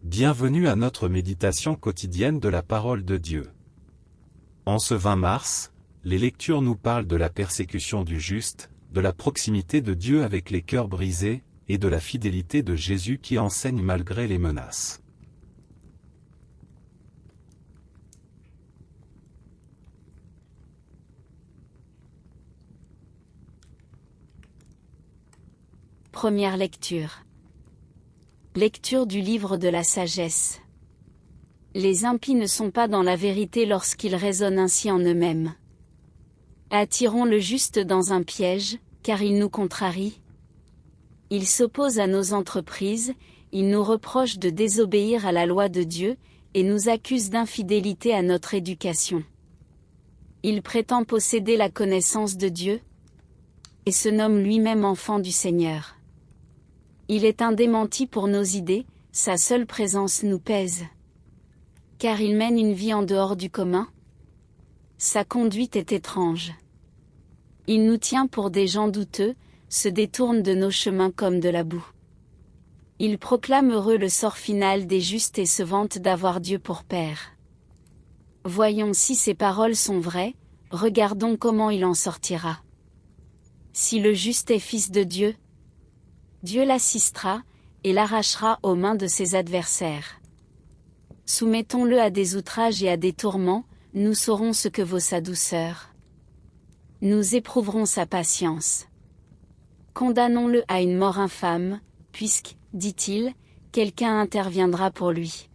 Bienvenue à notre méditation quotidienne de la parole de Dieu. En ce 20 mars, les lectures nous parlent de la persécution du juste, de la proximité de Dieu avec les cœurs brisés, et de la fidélité de Jésus qui enseigne malgré les menaces. Première lecture. Lecture du livre de la sagesse. Les impies ne sont pas dans la vérité lorsqu'ils raisonnent ainsi en eux-mêmes. Attirons le juste dans un piège, car il nous contrarie. Il s'oppose à nos entreprises, il nous reproche de désobéir à la loi de Dieu, et nous accuse d'infidélité à notre éducation. Il prétend posséder la connaissance de Dieu, et se nomme lui-même enfant du Seigneur. Il est un démenti pour nos idées, sa seule présence nous pèse. Car il mène une vie en dehors du commun. Sa conduite est étrange. Il nous tient pour des gens douteux, se détourne de nos chemins comme de la boue. Il proclame heureux le sort final des justes et se vante d'avoir Dieu pour Père. Voyons si ces paroles sont vraies, regardons comment il en sortira. Si le juste est fils de Dieu, Dieu l'assistera, et l'arrachera aux mains de ses adversaires. Soumettons-le à des outrages et à des tourments, nous saurons ce que vaut sa douceur. Nous éprouverons sa patience. Condamnons-le à une mort infâme, puisque, dit-il, quelqu'un interviendra pour lui.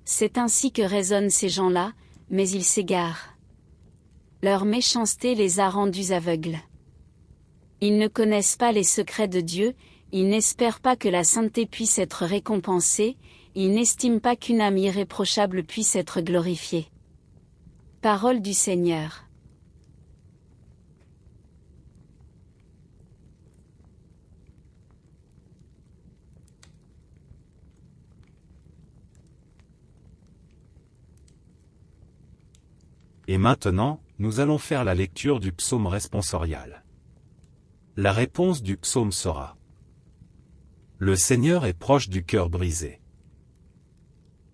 C'est ainsi que raisonnent ces gens-là, mais ils s'égarent. Leur méchanceté les a rendus aveugles. Ils ne connaissent pas les secrets de Dieu, ils n'espèrent pas que la sainteté puisse être récompensée, ils n'estiment pas qu'une âme irréprochable puisse être glorifiée. Parole du Seigneur. Et maintenant, nous allons faire la lecture du psaume responsorial. La réponse du psaume sera: Le Seigneur est proche du cœur brisé.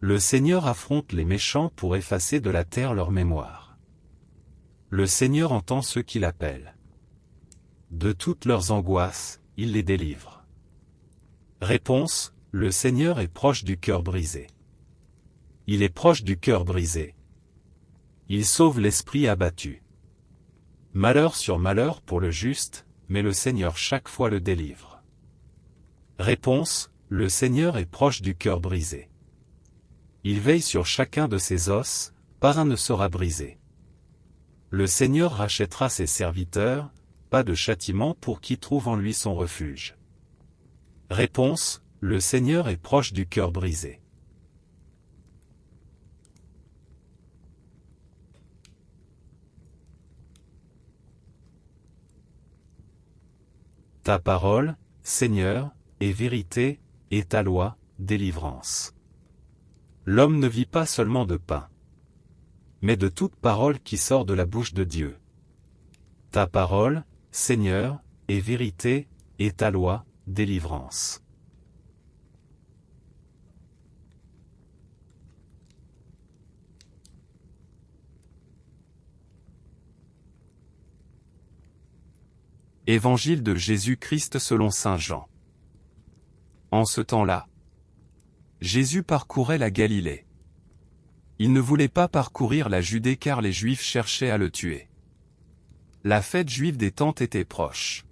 Le Seigneur affronte les méchants pour effacer de la terre leur mémoire. Le Seigneur entend ceux qui l'appellent. De toutes leurs angoisses, il les délivre. Réponse: Le Seigneur est proche du cœur brisé. Il est proche du cœur brisé. Il sauve l'esprit abattu. Malheur sur malheur pour le juste, mais le Seigneur chaque fois le délivre. Réponse: Le Seigneur est proche du cœur brisé. Il veille sur chacun de ses os, pas un ne sera brisé. Le Seigneur rachètera ses serviteurs, pas de châtiment pour qui trouve en lui son refuge. Réponse: Le Seigneur est proche du cœur brisé. Ta parole, Seigneur, est vérité, et ta loi, délivrance. L'homme ne vit pas seulement de pain, mais de toute parole qui sort de la bouche de Dieu. Ta parole, Seigneur, est vérité, et ta loi, délivrance. Évangile de Jésus-Christ selon saint Jean. En ce temps-là, Jésus parcourait la Galilée. Il ne voulait pas parcourir la Judée car les Juifs cherchaient à le tuer. La fête juive des Tentes était proche.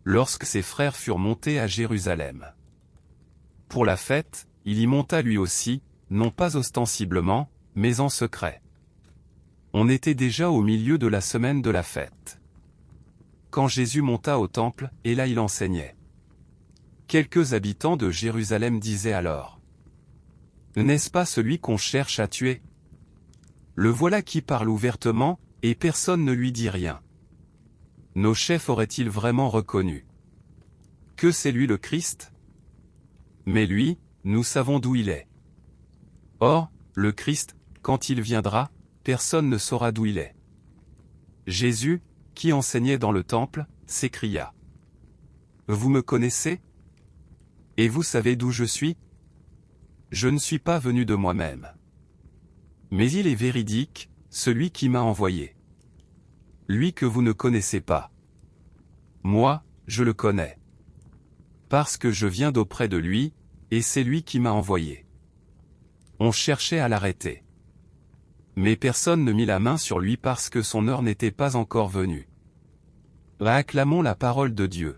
Lorsque ses frères furent montés à Jérusalem pour la fête, il y monta lui aussi, non pas ostensiblement, mais en secret. On était déjà au milieu de la semaine de la fête. Quand Jésus monta au temple, et là il enseignait. Quelques habitants de Jérusalem disaient alors: N'est-ce pas celui qu'on cherche à tuer? Le voilà qui parle ouvertement, et personne ne lui dit rien. Nos chefs auraient-ils vraiment reconnu que c'est lui le Christ? Mais lui, nous savons d'où il est. Or, le Christ, quand il viendra, personne ne saura d'où il est. Jésus, qui enseignait dans le temple, s'écria: Vous me connaissez? Et vous savez d'où je suis? Je ne suis pas venu de moi-même. Mais il est véridique, celui qui m'a envoyé. Lui que vous ne connaissez pas. Moi, je le connais. Parce que je viens d'auprès de lui, et c'est lui qui m'a envoyé. On cherchait à l'arrêter. Mais personne ne mit la main sur lui parce que son heure n'était pas encore venue. Acclamons la parole de Dieu.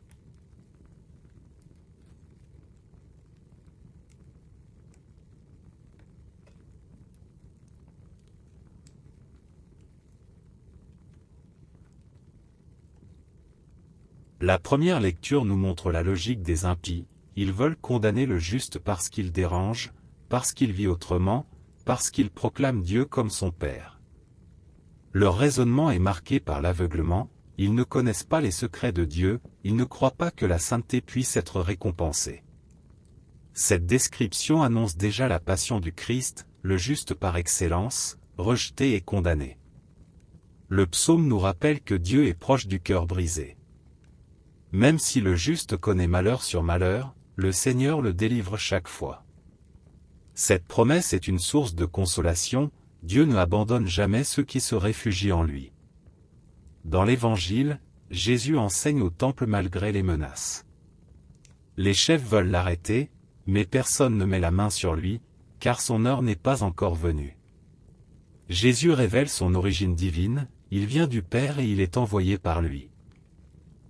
La première lecture nous montre la logique des impies. Ils veulent condamner le juste parce qu'il dérange, parce qu'il vit autrement, parce qu'il proclame Dieu comme son Père. Leur raisonnement est marqué par l'aveuglement, ils ne connaissent pas les secrets de Dieu, ils ne croient pas que la sainteté puisse être récompensée. Cette description annonce déjà la passion du Christ, le juste par excellence, rejeté et condamné. Le psaume nous rappelle que Dieu est proche du cœur brisé. Même si le juste connaît malheur sur malheur, le Seigneur le délivre chaque fois. Cette promesse est une source de consolation, Dieu ne abandonne jamais ceux qui se réfugient en lui. Dans l'Évangile, Jésus enseigne au temple malgré les menaces. Les chefs veulent l'arrêter, mais personne ne met la main sur lui, car son heure n'est pas encore venue. Jésus révèle son origine divine, il vient du Père et il est envoyé par lui.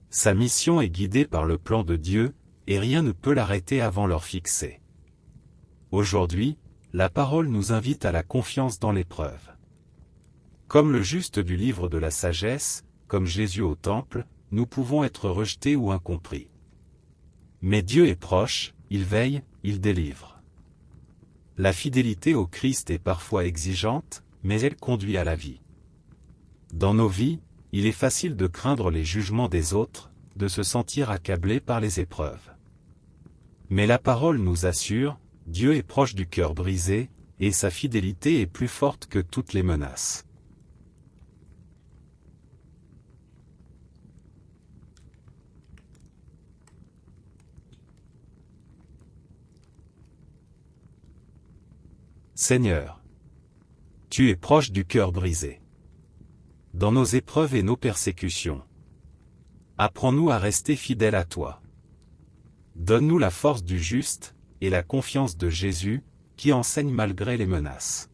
Sa mission est guidée par le plan de Dieu, et rien ne peut l'arrêter avant l'heure fixée. Aujourd'hui, la parole nous invite à la confiance dans l'épreuve. Comme le juste du livre de la sagesse, comme Jésus au temple, nous pouvons être rejetés ou incompris. Mais Dieu est proche, il veille, il délivre. La fidélité au Christ est parfois exigeante, mais elle conduit à la vie. Dans nos vies, il est facile de craindre les jugements des autres, de se sentir accablé par les épreuves. Mais la parole nous assure, Dieu est proche du cœur brisé, et sa fidélité est plus forte que toutes les menaces. Seigneur, tu es proche du cœur brisé. Dans nos épreuves et nos persécutions, apprends-nous à rester fidèles à toi. Donne-nous la force du juste, et la confiance de Jésus, qui enseigne malgré les menaces.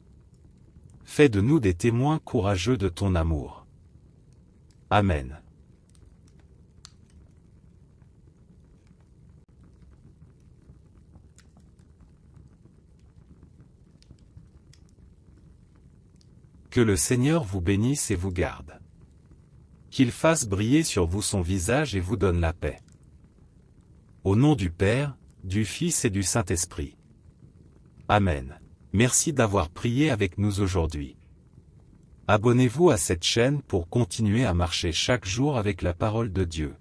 Fais de nous des témoins courageux de ton amour. Amen. Que le Seigneur vous bénisse et vous garde. Qu'il fasse briller sur vous son visage et vous donne la paix. Au nom du Père, du Fils et du Saint-Esprit. Amen. Merci d'avoir prié avec nous aujourd'hui. Abonnez-vous à cette chaîne pour continuer à marcher chaque jour avec la parole de Dieu.